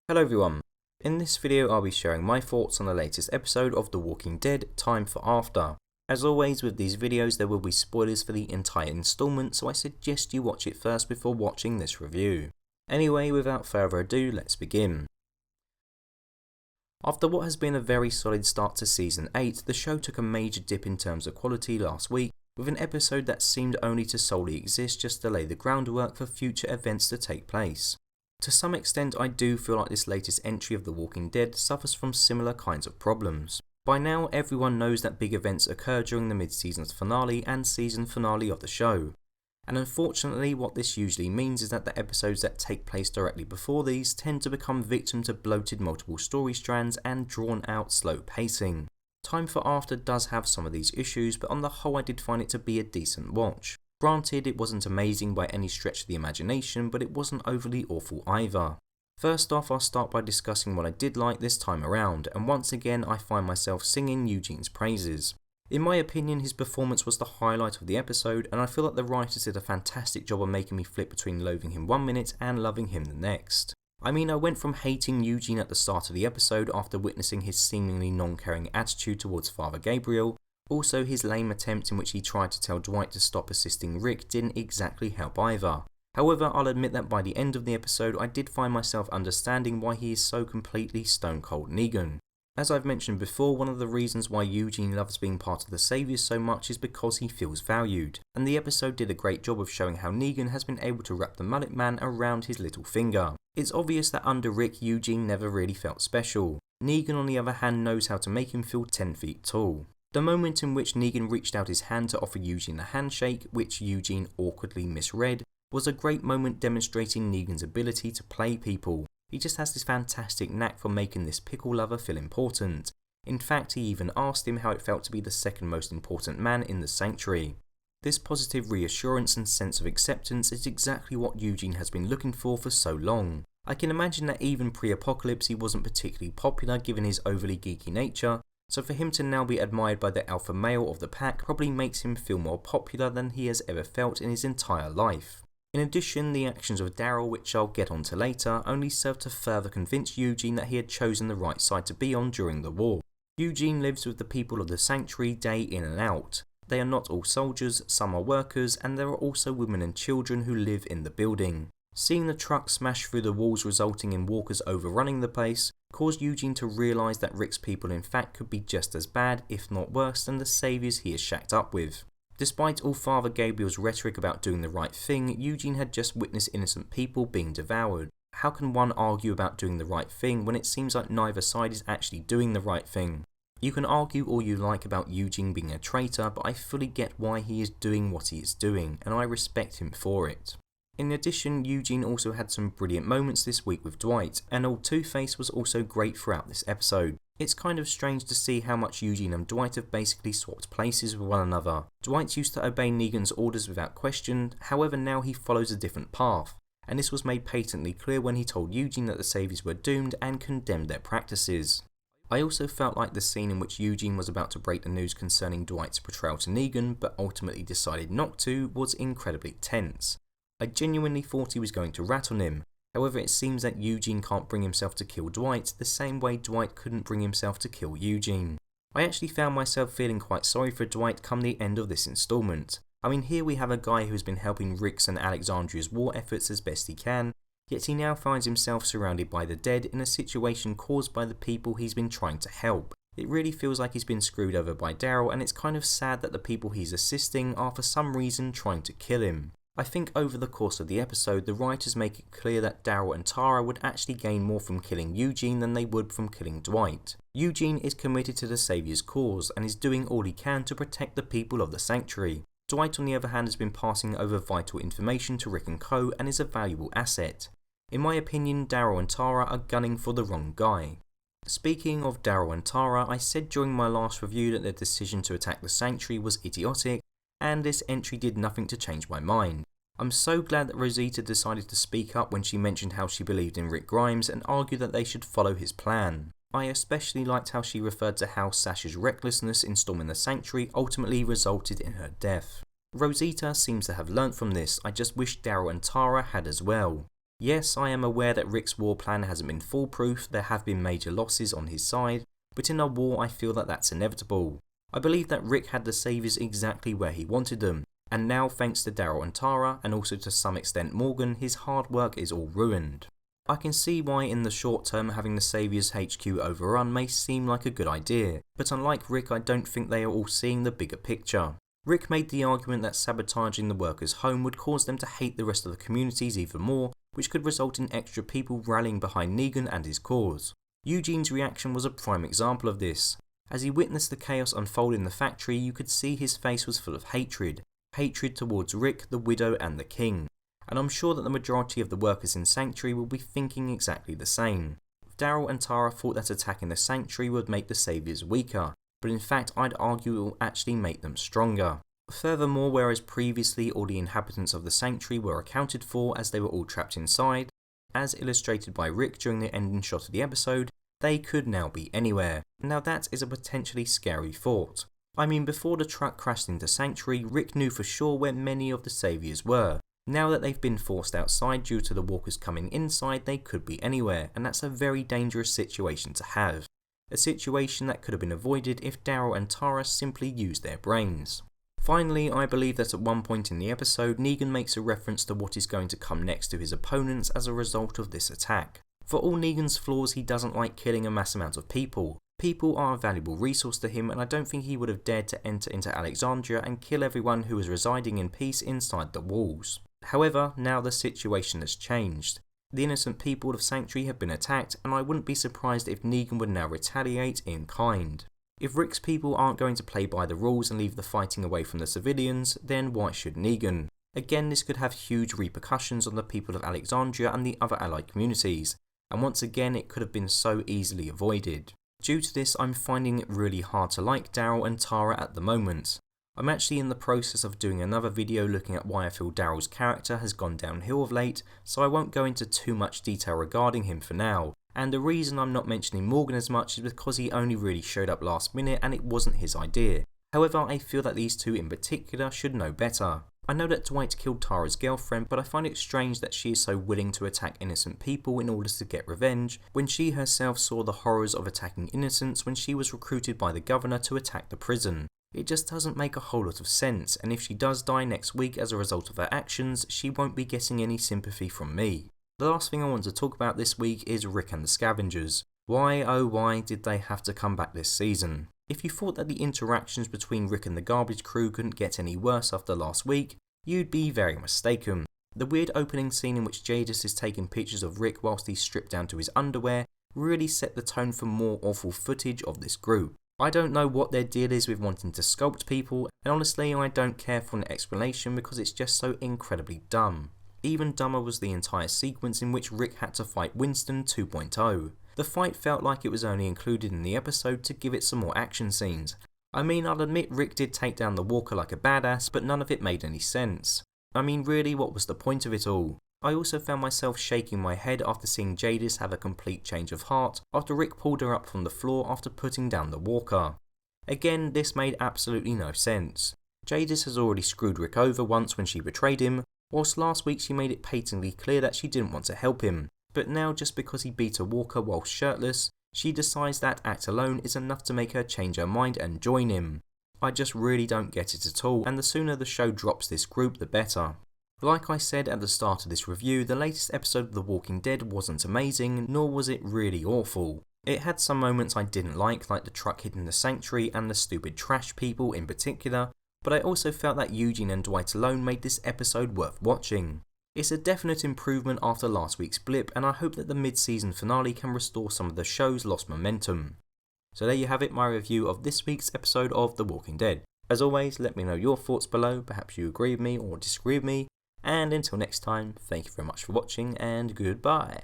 Hello everyone, in this video I'll be sharing my thoughts on the latest episode of The Walking Dead, Time for After. As always with these videos there will be spoilers for the entire installment, so I suggest you watch it first before watching this review. Anyway, without further ado, let's begin. After what has been a very solid start to Season 8, the show took a major dip in terms of quality last week, with an episode that seemed only to solely exist just to lay the groundwork for future events to take place. To some extent I do feel like this latest entry of The Walking Dead suffers from similar kinds of problems. By now everyone knows that big events occur during the mid-season finale and season finale of the show. And unfortunately what this usually means is that the episodes that take place directly before these tend to become victim to bloated multiple story strands and drawn out slow pacing. Time for After does have some of these issues, but on the whole I did find it to be a decent watch. Granted, it wasn't amazing by any stretch of the imagination, but it wasn't overly awful either. First off, I'll start by discussing what I did like this time around, and once again I find myself singing Eugene's praises. In my opinion, his performance was the highlight of the episode, and I feel that the writers did a fantastic job of making me flip between loathing him one minute and loving him the next. I mean, I went from hating Eugene at the start of the episode after witnessing his seemingly non-caring attitude towards Father Gabriel. Also, his lame attempt in which he tried to tell Dwight to stop assisting Rick didn't exactly help either. However, I'll admit that by the end of the episode I did find myself understanding why he is so completely stone cold Negan. As I've mentioned before, one of the reasons why Eugene loves being part of the Saviours so much is because he feels valued, and the episode did a great job of showing how Negan has been able to wrap the mullet man around his little finger. It's obvious that under Rick, Eugene never really felt special. Negan on the other hand knows how to make him feel 10 feet tall. The moment in which Negan reached out his hand to offer Eugene a handshake, which Eugene awkwardly misread, was a great moment demonstrating Negan's ability to play people. He just has this fantastic knack for making this pickle lover feel important. In fact, he even asked him how it felt to be the second most important man in the sanctuary. This positive reassurance and sense of acceptance is exactly what Eugene has been looking for so long. I can imagine that even pre-apocalypse he wasn't particularly popular given his overly geeky nature, so for him to now be admired by the alpha male of the pack probably makes him feel more popular than he has ever felt in his entire life. In addition, the actions of Daryl, which I'll get onto later, only served to further convince Eugene that he had chosen the right side to be on during the war. Eugene lives with the people of the sanctuary day in and out. They are not all soldiers, some are workers, and there are also women and children who live in the building. Seeing the truck smash through the walls resulting in walkers overrunning the place caused Eugene to realise that Rick's people in fact could be just as bad, if not worse, than the saviours he is shacked up with. Despite all Father Gabriel's rhetoric about doing the right thing, Eugene had just witnessed innocent people being devoured. How can one argue about doing the right thing when it seems like neither side is actually doing the right thing? You can argue all you like about Eugene being a traitor, but I fully get why he is doing what he is doing, and I respect him for it. In addition, Eugene also had some brilliant moments this week with Dwight, and old Two-Face was also great throughout this episode. It's kind of strange to see how much Eugene and Dwight have basically swapped places with one another. Dwight used to obey Negan's orders without question, however now he follows a different path, and this was made patently clear when he told Eugene that the Saviours were doomed and condemned their practices. I also felt like the scene in which Eugene was about to break the news concerning Dwight's betrayal to Negan, but ultimately decided not to, was incredibly tense. I genuinely thought he was going to rat on him. However, it seems that Eugene can't bring himself to kill Dwight the same way Dwight couldn't bring himself to kill Eugene. I actually found myself feeling quite sorry for Dwight come the end of this installment. I mean, here we have a guy who's been helping Rick's and Alexandria's war efforts as best he can, yet he now finds himself surrounded by the dead in a situation caused by the people he's been trying to help. It really feels like he's been screwed over by Daryl, and it's kind of sad that the people he's assisting are for some reason trying to kill him. I think over the course of the episode, the writers make it clear that Daryl and Tara would actually gain more from killing Eugene than they would from killing Dwight. Eugene is committed to the Saviour's cause and is doing all he can to protect the people of the sanctuary. Dwight on the other hand has been passing over vital information to Rick and Co and is a valuable asset. In my opinion, Daryl and Tara are gunning for the wrong guy. Speaking of Daryl and Tara, I said during my last review that their decision to attack the sanctuary was idiotic, and this entry did nothing to change my mind. I'm so glad that Rosita decided to speak up when she mentioned how she believed in Rick Grimes and argued that they should follow his plan. I especially liked how she referred to how Sasha's recklessness in storming the sanctuary ultimately resulted in her death. Rosita seems to have learnt from this, I just wish Daryl and Tara had as well. Yes, I am aware that Rick's war plan hasn't been foolproof, there have been major losses on his side, but in a war I feel that that's inevitable. I believe that Rick had the Saviours exactly where he wanted them, and now thanks to Daryl and Tara, and also to some extent Morgan, his hard work is all ruined. I can see why in the short term having the Saviours HQ overrun may seem like a good idea, but unlike Rick I don't think they are all seeing the bigger picture. Rick made the argument that sabotaging the workers' home would cause them to hate the rest of the communities even more, which could result in extra people rallying behind Negan and his cause. Eugene's reaction was a prime example of this. As he witnessed the chaos unfold in the factory, you could see his face was full of hatred. Hatred towards Rick, the widow and the king. And I'm sure that the majority of the workers in Sanctuary will be thinking exactly the same. Daryl and Tara thought that attacking the Sanctuary would make the Saviours weaker, but in fact I'd argue it will actually make them stronger. Furthermore, whereas previously all the inhabitants of the Sanctuary were accounted for as they were all trapped inside, as illustrated by Rick during the ending shot of the episode, they could now be anywhere. Now that is a potentially scary thought. I mean, before the truck crashed into Sanctuary, Rick knew for sure where many of the Saviours were. Now that they've been forced outside due to the walkers coming inside, they could be anywhere, and that's a very dangerous situation to have. A situation that could have been avoided if Daryl and Tara simply used their brains. Finally, I believe that at one point in the episode, Negan makes a reference to what is going to come next to his opponents as a result of this attack. For all Negan's flaws, he doesn't like killing a mass amount of people. People are a valuable resource to him, and I don't think he would have dared to enter into Alexandria and kill everyone who was residing in peace inside the walls. However, now the situation has changed. The innocent people of Sanctuary have been attacked, and I wouldn't be surprised if Negan would now retaliate in kind. If Rick's people aren't going to play by the rules and leave the fighting away from the civilians, then why should Negan? Again, this could have huge repercussions on the people of Alexandria and the other allied communities, and once again it could have been so easily avoided. Due to this, I'm finding it really hard to like Daryl and Tara at the moment. I'm actually in the process of doing another video looking at why I feel Daryl's character has gone downhill of late, so I won't go into too much detail regarding him for now. And the reason I'm not mentioning Morgan as much is because he only really showed up last minute and it wasn't his idea. However, I feel that these two in particular should know better. I know that Dwight killed Tara's girlfriend, but I find it strange that she is so willing to attack innocent people in order to get revenge, when she herself saw the horrors of attacking innocents when she was recruited by the governor to attack the prison. It just doesn't make a whole lot of sense, and if she does die next week as a result of her actions, she won't be getting any sympathy from me. The last thing I want to talk about this week is Rick and the Scavengers. Why oh why did they have to come back this season? If you thought that the interactions between Rick and the garbage crew couldn't get any worse after last week, you'd be very mistaken. The weird opening scene in which Jadis is taking pictures of Rick whilst he's stripped down to his underwear really set the tone for more awful footage of this group. I don't know what their deal is with wanting to sculpt people, and honestly I don't care for an explanation because it's just so incredibly dumb. Even dumber was the entire sequence in which Rick had to fight Winston 2.0. The fight felt like it was only included in the episode to give it some more action scenes. I mean, I'll admit Rick did take down the walker like a badass, but none of it made any sense. I mean, really, what was the point of it all? I also found myself shaking my head after seeing Jadis have a complete change of heart after Rick pulled her up from the floor after putting down the walker. Again, this made absolutely no sense. Jadis has already screwed Rick over once when she betrayed him, whilst last week she made it patently clear that she didn't want to help him, but now just because he beat a walker whilst shirtless, she decides that act alone is enough to make her change her mind and join him. I just really don't get it at all, and the sooner the show drops this group the better. Like I said at the start of this review, the latest episode of The Walking Dead wasn't amazing, nor was it really awful. It had some moments I didn't like the truck hitting the Sanctuary and the stupid trash people in particular, but I also felt that Eugene and Dwight alone made this episode worth watching. It's a definite improvement after last week's blip, and I hope that the mid-season finale can restore some of the show's lost momentum. So there you have it, my review of this week's episode of The Walking Dead. As always, let me know your thoughts below, perhaps you agree with me or disagree with me, and until next time, thank you very much for watching and goodbye.